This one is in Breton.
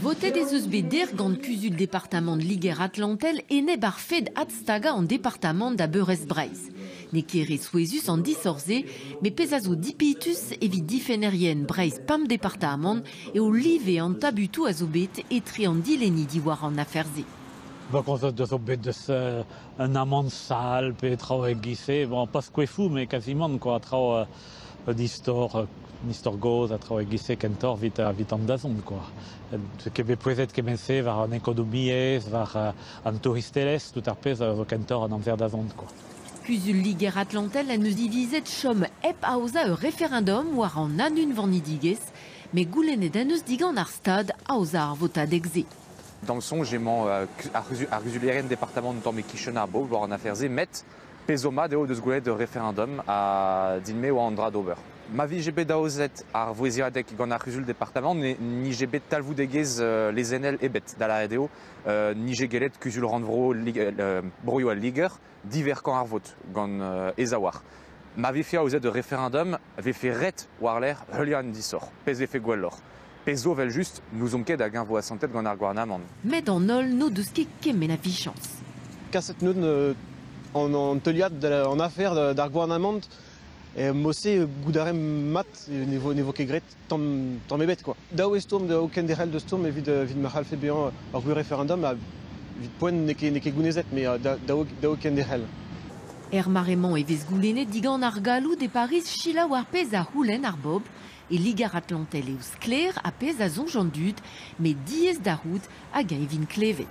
Voté des eus bet gant kusul département de Liger Atlantel et ne barfed atstaga en département d'Aberez-Breiz. Ne kere souezus en disorze, mais pesazo dipitus evit difenerien Breiz pam département et au live en tabutu a zo bet etri en dileni diwar en affairze. Donc on se bet de un amende sale, pe trao egisse, bon pas fou mais quasiment quoi, trao d'histoire. Nistor goz a trao egisse kentor vit an dazon quoi. Ce que be poezet kemense var an ekonomiez, var an touristelez, tout ar pez zo kentor an anver dazon quoi. Kusul Liger Atlantel a neus divizet chom ep aoza référendum war an anun vannidigez, mais goulenet a neus digan ar stad aoza ar votad egze. Dans le son, j'ai mon Argulérien département de Torme Kishenarbo, voir en affaires met Pezoma de haut de ce de référendum à Dinme ou Andra d'Ober. Ma vie, j'ai bédaozet à Voisiradek, gant Argul département, ni j'ai bet talvou degez les NL et bet, dans la RDO, ni j'ai gelet Kusul Randvro, Broyo à Liger, divers camps arvot, gant Ezawar. Ma vie, fia de référendum, avait fait ret warler, Hulian dissor, pez fait gwellor. Pezo vel juste nous omket da gain voa santet gant ar gouarnamant. Mais dans nol no deus ket kemen a vichans. Kasset nun en teuliad en affaire d'ar gouarnamant et mossé goudarem mat niveau kegret tant mebet quoi. Dao estorm de aucun derel de storm vid mahal fait bien ar gouer référendum a vid poen ne ket gounezet mais dao aucun derel. Marement e vez goulenet digan ar galou de Paris chila war pez a houlen ar bob et Ligar Atlantel eus kler a pez a zonjandud, mais diez da route a gain evin klevet.